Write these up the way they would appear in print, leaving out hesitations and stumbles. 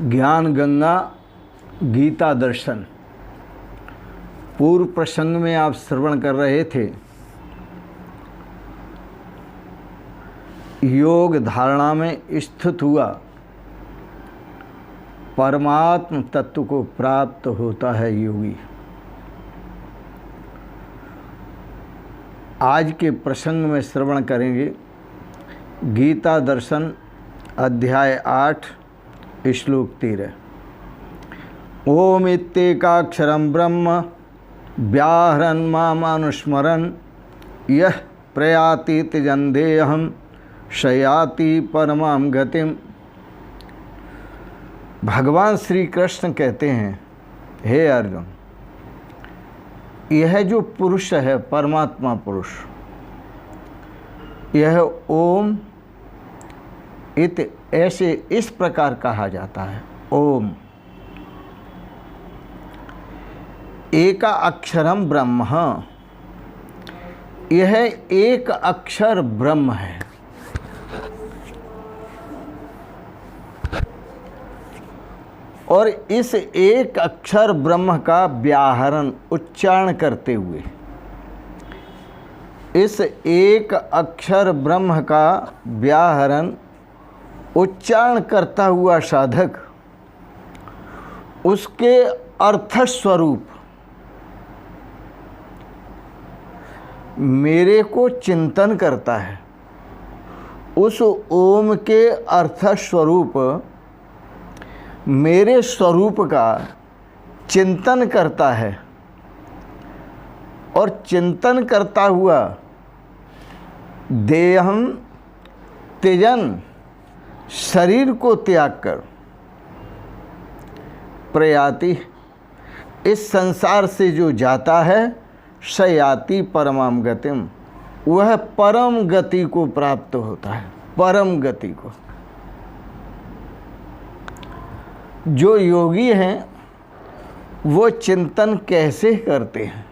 ज्ञान गंगा गीता दर्शन। पूर्व प्रसंग में आप श्रवण कर रहे थे योग धारणा में स्थित हुआ परमात्म तत्व को प्राप्त होता है योगी। आज के प्रसंग में श्रवण करेंगे गीता दर्शन अध्याय 8 श्लोक 13। ओम इत्येकाक्षरं ब्रह्म व्याहरन् मामनुस्मरन् यः प्रयाति त्यजन्देहं शयाति परमां गतिम। भगवान श्री कृष्ण कहते हैं, हे अर्जुन, यह जो पुरुष है परमात्मा पुरुष, यह ओम इत ऐसे इस प्रकार कहा जाता है। ओम एका अक्षरम ब्रह्म, यह एक अक्षर ब्रह्म है। और इस एक अक्षर ब्रह्म का व्याहरण उच्चारण करते हुए, इस एक अक्षर ब्रह्म का व्याहरण उच्चारण करता हुआ साधक उसके अर्थ स्वरूप मेरे को चिंतन करता है, उस ओम के अर्थ स्वरूप मेरे स्वरूप का चिंतन करता है, और चिंतन करता हुआ देहम त्यजन शरीर को त्याग कर प्रयाति इस संसार से जो जाता है, शयाति परमाम गतिम, वह परम गति को प्राप्त होता है। परम गति को जो योगी हैं वो चिंतन कैसे करते हैं,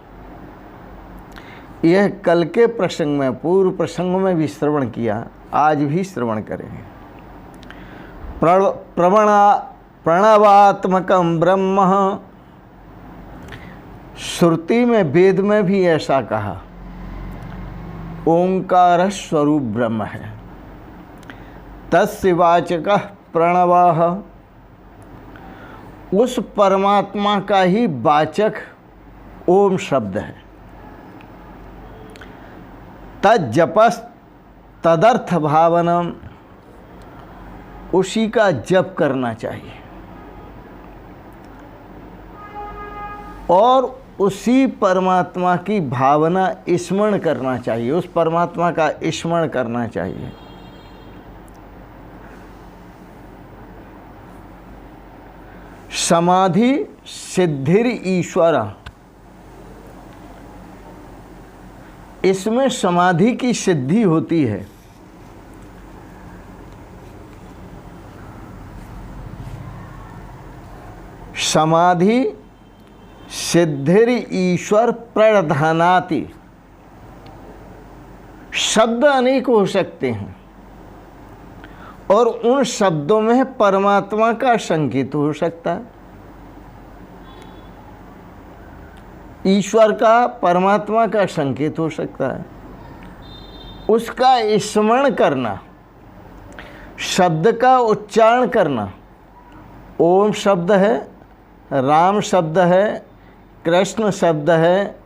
यह कल के प्रसंग में, पूर्व प्रसंगों में भी श्रवण किया, आज भी श्रवण करेंगे। प्रणवात्मकं ब्रह्म, श्रुति में वेद में भी ऐसा कहा, ओंकार स्वरूप ब्रह्म है। तस्य वाचकः प्रणवः, उस परमात्मा का ही वाचक ओम शब्द है। तज्जपस् तदर्थ भावनम, उसी का जप करना चाहिए और उसी परमात्मा की भावना स्मरण करना चाहिए, उस परमात्मा का स्मरण करना चाहिए। समाधि सिद्धिर ईश्वर, इसमें समाधि की सिद्धि होती है। समाधि सिद्धिर ईश्वर प्रधानाति, शब्द अनेक हो सकते हैं और उन शब्दों में परमात्मा का संकेत हो सकता है। ईश्वर का, परमात्मा का संकेत हो सकता है। उसका स्मरण करना, शब्द का उच्चारण करना। ओम शब्द है, राम शब्द है, कृष्ण शब्द है,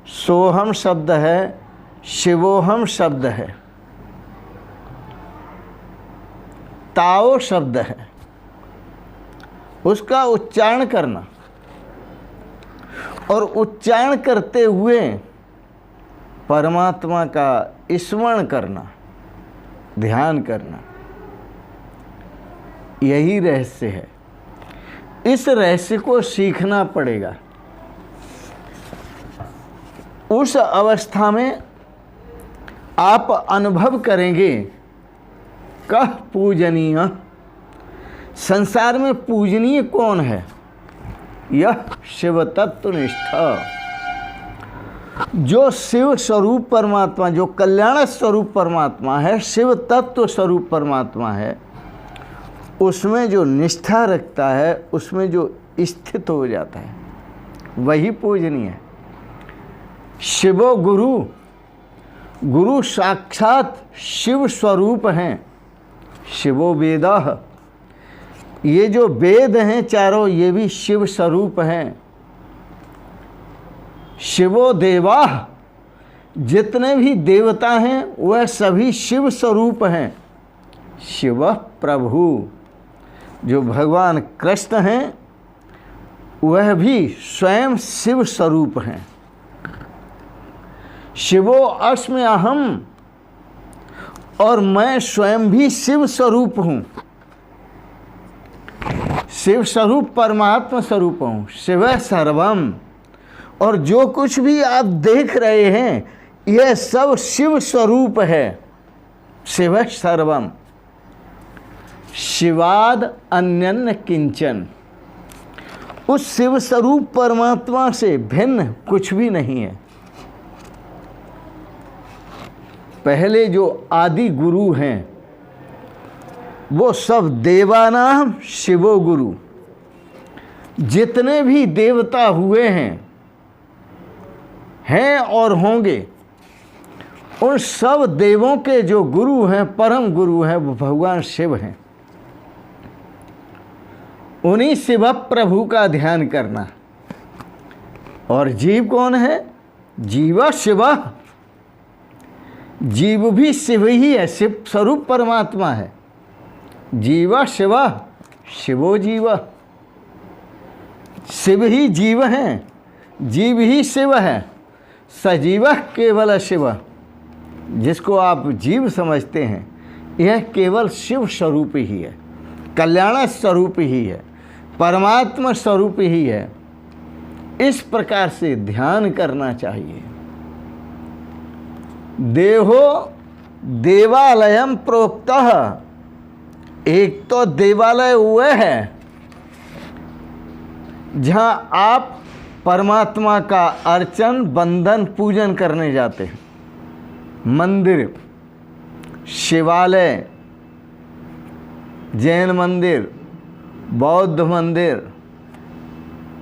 सोहम शब्द है, शिवोहम शब्द है, ताओ शब्द है। उसका उच्चारण करना और उच्चारण करते हुए परमात्मा का स्मरण करना, ध्यान करना, यही रहस्य है। इस रहस्य को सीखना पड़ेगा। उस अवस्था में आप अनुभव करेंगे कह पूजनीय, संसार में पूजनीय कौन है? यह शिव तत्वनिष्ठ, जो शिव स्वरूप परमात्मा, जो कल्याण स्वरूप परमात्मा है, शिव तत्व स्वरूप परमात्मा है, उसमें जो निष्ठा रखता है, उसमें जो स्थित हो जाता है, वही पूजनीय है। शिवो गुरु, गुरु साक्षात शिव स्वरूप हैं। शिवो वेदः, ये जो वेद हैं चारों, ये भी शिव स्वरूप हैं। शिवो देवा, जितने भी देवता हैं वह सभी शिव स्वरूप हैं। शिव प्रभु, जो भगवान कृष्ण हैं वह भी स्वयं शिव स्वरूप हैं। शिवो अस्मि अहम, और मैं स्वयं भी शिव स्वरूप हूँ। शिव स्वरूप परमात्मा स्वरूप हूँ। शिव सर्वम, और जो कुछ भी आप देख रहे हैं यह सब शिव स्वरूप है। शिव सर्वम, शिवाद अन्यन्न किंचन, उस शिव स्वरूप परमात्मा से भिन्न कुछ भी नहीं है। पहले जो आदि गुरु हैं वो सब देवानाम शिवो गुरु, जितने भी देवता हुए हैं और होंगे, उन सब देवों के जो गुरु हैं, परम गुरु हैं, वो भगवान शिव हैं। उन्हीं शिव प्रभु का ध्यान करना। और जीव कौन है? जीव शिव, जीव भी शिव ही है, शिव स्वरूप परमात्मा है। जीव शिव, शिवो जीव, शिव ही जीव हैं, जीव ही शिव है। सजीव केवल शिव, जिसको आप जीव समझते हैं यह केवल शिव स्वरूप ही है, कल्याण स्वरूप ही है, परमात्मा स्वरूप ही है। इस प्रकार से ध्यान करना चाहिए। देहो देवालयम प्रोक्तः, एक तो देवालय वह है जहां आप परमात्मा का अर्चन बंधन पूजन करने जाते हैं। मंदिर, शिवालय, जैन मंदिर, बौद्ध मंदिर,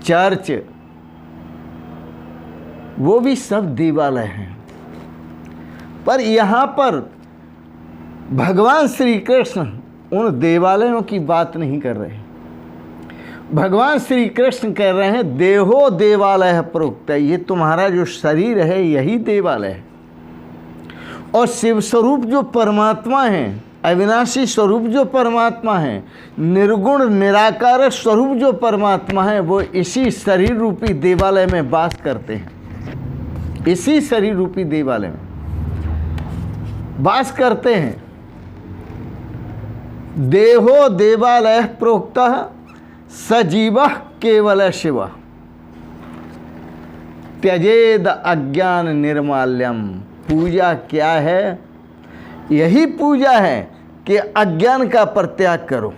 चर्च, वो भी सब देवालय हैं। पर यहाँ पर भगवान श्री कृष्ण उन देवालयों की बात नहीं कर रहे। भगवान श्री कृष्ण कह रहे हैं देहो देवालय प्रोक्त, ये तुम्हारा जो शरीर है यही देवालय है। और शिव स्वरूप जो परमात्मा है, अविनाशी स्वरूप जो परमात्मा है, निर्गुण निराकार स्वरूप जो परमात्मा है, वो इसी शरीर रूपी देवालय में वास करते हैं। इसी शरीर रूपी देवालय में वास करते हैं। देहो देवालय प्रोक्तः सजीव केवल शिव, त्यजेद अज्ञान निर्माल्यम। पूजा क्या है? यही पूजा है कि अज्ञान का परित्याग करो,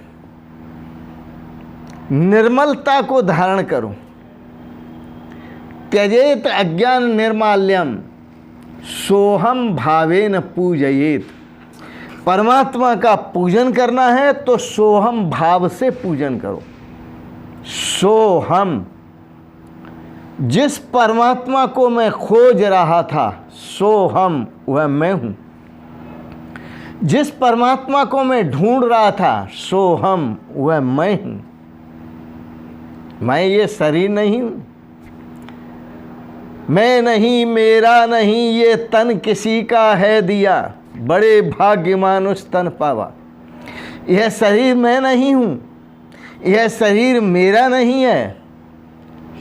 निर्मलता को धारण करो। त्यजेत अज्ञान निर्माल्यम सोहम भावेन पूजयेत। परमात्मा का पूजन करना है तो सोहम भाव से पूजन करो। सोहम, जिस परमात्मा को मैं खोज रहा था, सोहम वह मैं हूं। जिस परमात्मा को मैं ढूंढ रहा था, सोहम वह मैं हूं। मैं ये शरीर नहीं हूं, मैं नहीं, मेरा नहीं, ये तन किसी का है दिया, बड़े भाग्यमान उस तन पावा। यह शरीर मैं नहीं हूं, यह शरीर मेरा नहीं है।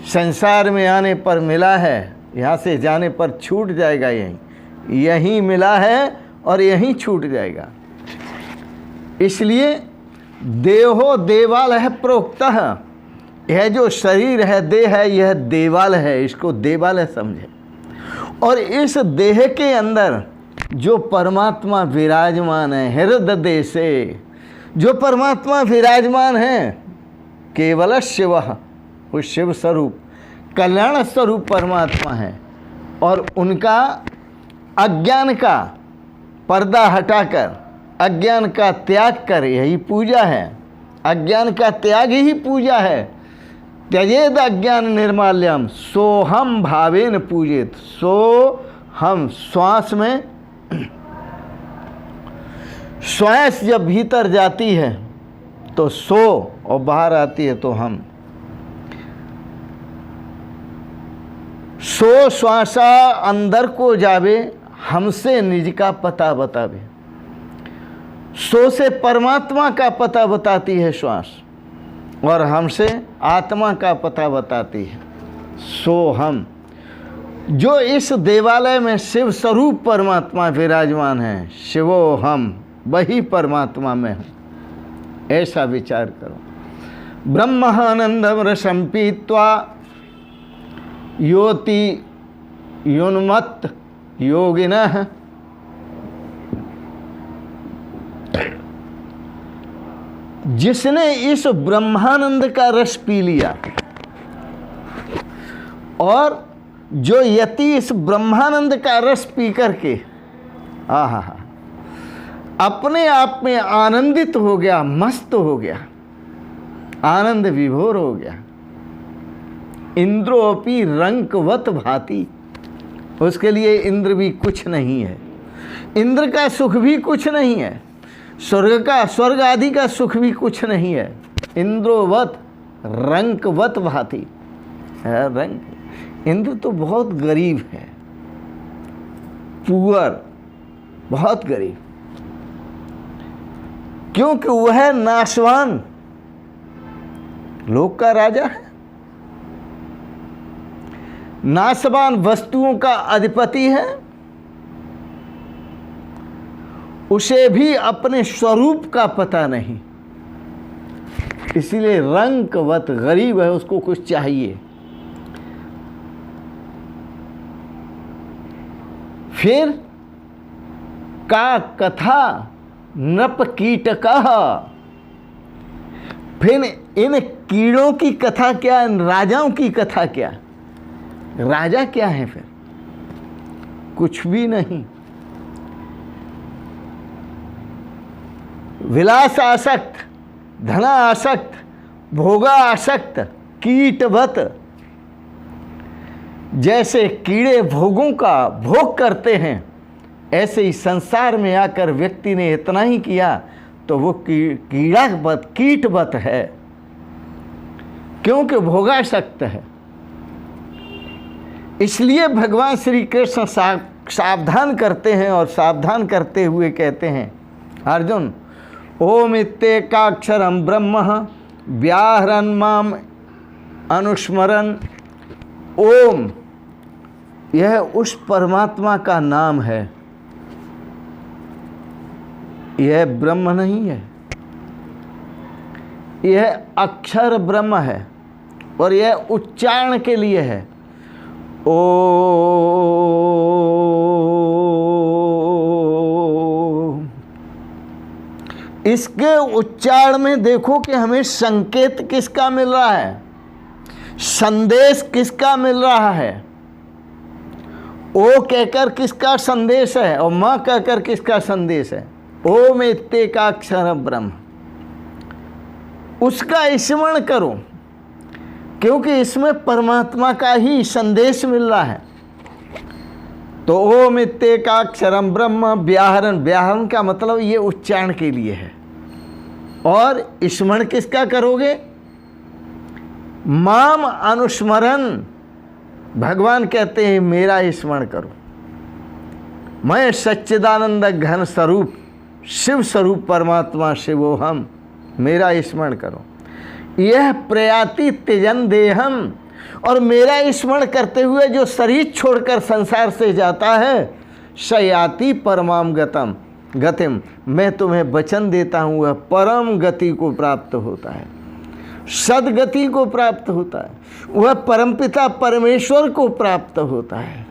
संसार में आने पर मिला है, यहाँ से जाने पर छूट जाएगा। यहीं मिला है और यहीं छूट जाएगा। इसलिए देहो देवालय प्रोक्तः, यह जो शरीर है, देह है, यह देवालय है, इसको देवालय समझे। और इस देह के अंदर जो परमात्मा विराजमान है, हृदय से जो परमात्मा विराजमान है, केवल शिव, वो शिव स्वरूप कल्याण स्वरूप परमात्मा है। और उनका अज्ञान का पर्दा हटाकर अज्ञान का त्याग कर, यही पूजा है। अज्ञान का त्याग ही पूजा है। त्यजेद अज्ञान निर्माल्यम सोहम भावेन पूजित। सो हम श्वास में, श्वास जब भीतर जाती है तो सो, और बाहर आती है तो हम। सो श्वासा अंदर को जावे, हमसे निज का पता बतावे। सो से परमात्मा का पता बताती है श्वास, और हमसे आत्मा का पता बताती है। सो हम, जो इस देवालय में शिव स्वरूप परमात्मा विराजमान है, शिवो हम, वही परमात्मा में हूँ, ऐसा विचार करो। ब्रह्मानंदम रसम पीत्वा योति योन्मत्त योगिनः। जिसने इस ब्रह्मानंद का रस पी लिया, और जो यति इस ब्रह्मानंद का रस पी करके आहा अपने आप में आनंदित हो गया, मस्त हो गया, आनंद विभोर हो गया। इंद्रोपि रंकवत भाति, उसके लिए इंद्र भी कुछ नहीं है, इंद्र का सुख भी कुछ नहीं है, स्वर्ग आदि का सुख भी कुछ नहीं है। इंद्रोवत रंकवत भाति है। रंक, इंद्र तो बहुत गरीब है, पुअर, बहुत गरीब, क्योंकि वह नाशवान लोक का राजा है, नाशवान वस्तुओं का अधिपति है। उसे भी अपने स्वरूप का पता नहीं, इसलिए रंकवत गरीब है, उसको कुछ चाहिए। फिर का कथा नप कीटकः, फिर इन कीड़ों की कथा क्या, इन राजाओं की कथा क्या। राजा क्या है फिर? कुछ भी नहीं। विलास आसक्त, धना आसक्त, भोगा आसक्त, कीटवत। जैसे कीड़े भोगों का भोग करते हैं, ऐसे ही संसार में आकर व्यक्ति ने इतना ही किया तो वो कीड़ावत, कीटवत है, क्योंकि भोगासक्त है। इसलिए भगवान श्री कृष्ण सावधान करते हैं, और सावधान करते हुए कहते हैं, अर्जुन ओम इत्येकाक्षरम ब्रह्म व्याहरन् माम अनुस्मरन्। ओम, यह उस परमात्मा का नाम है, यह ब्रह्म नहीं है, यह अक्षर ब्रह्म है, और यह उच्चारण के लिए है। ओ इसके उच्चारण में देखो कि हमें संकेत किसका मिल रहा है, संदेश किसका मिल रहा है। ओ कहकर किसका संदेश है, और मां कहकर किसका संदेश है। ओम इत्येकाक्षर ब्रह्म, उसका स्मरण करो, क्योंकि इसमें परमात्मा का ही संदेश मिल रहा है। तो ओम इत्येकाक्षरम ब्रह्म व्याहरण, व्याहरण का मतलब ये उच्चारण के लिए है। और स्मरण किसका करोगे? माम अनुस्मरण, भगवान कहते हैं मेरा स्मरण करो। मैं सच्चिदानंद घन स्वरूप शिव स्वरूप परमात्मा शिवोहम, मेरा स्मरण करो। यह प्रयाति त्यजन देहम, और मेरा स्मरण करते हुए जो शरीर छोड़कर संसार से जाता है, शयाति परमाम गतम गतिम, मैं तुम्हें वचन देता हूँ वह परम गति को प्राप्त होता है, सदगति को प्राप्त होता है, वह परमपिता परमेश्वर को प्राप्त होता है।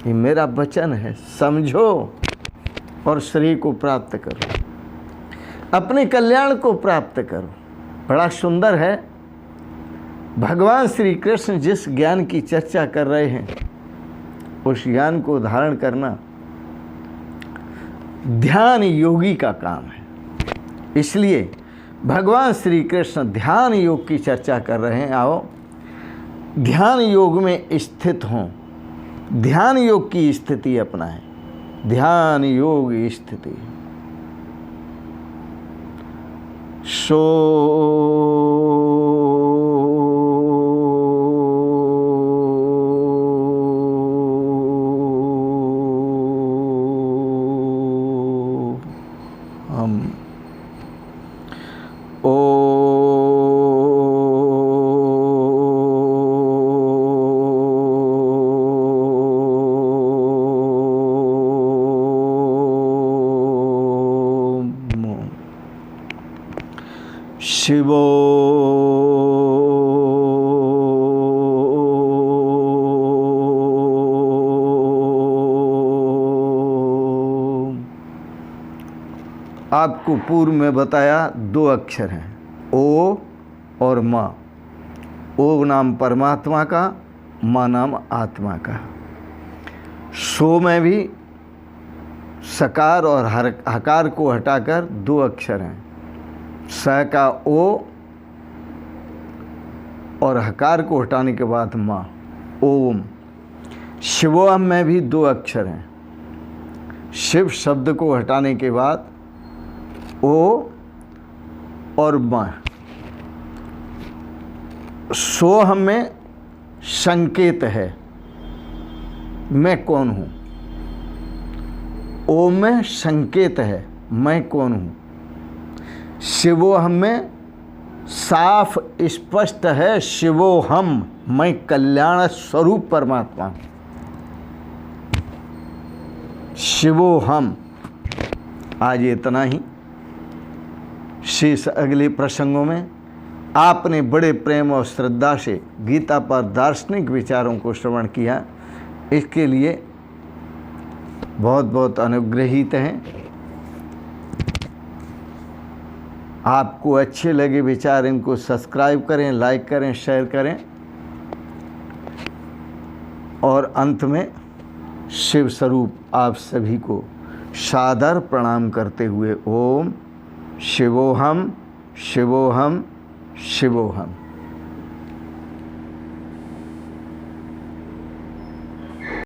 ये मेरा वचन है, समझो और शरीर को प्राप्त करो, अपने कल्याण को प्राप्त करो। बड़ा सुंदर है। भगवान श्री कृष्ण जिस ज्ञान की चर्चा कर रहे हैं, उस ज्ञान को धारण करना ध्यान योगी का काम है। इसलिए भगवान श्री कृष्ण ध्यान योग की चर्चा कर रहे हैं। आओ ध्यान योग में स्थित हों, ध्यान योग की स्थिति अपनाएं। ध्यान योग स्थिति सो हम शिवो आपको पूर्व में बताया 2 अक्षर हैं, ओ और माँ। ओ नाम परमात्मा का, माँ नाम आत्मा का। सो में भी सकार और हकार को हटाकर 2 अक्षर हैं, स का ओ और हकार को हटाने के बाद माँ, ओम। शिवोहम में भी 2 अक्षर हैं, शिव शब्द को हटाने के बाद ओ और माँ। सोहम में संकेत है, मैं कौन हूँ। ओम में संकेत है, मैं कौन हूँ। शिवोहम में साफ स्पष्ट है, शिवोहम, मैं कल्याण स्वरूप परमात्मा। शिवोहम। आज इतना ही। शेष अगले प्रसंगों में आपने बड़े प्रेम और श्रद्धा से गीता पर दार्शनिक विचारों को श्रवण किया, इसके लिए बहुत बहुत अनुग्रहित हैं। आपको अच्छे लगे विचार, इनको सब्सक्राइब करें, लाइक करें, शेयर करें। और अंत में शिव स्वरूप आप सभी को सादर प्रणाम करते हुए ओम शिवोहम शिवोहम शिवोहम।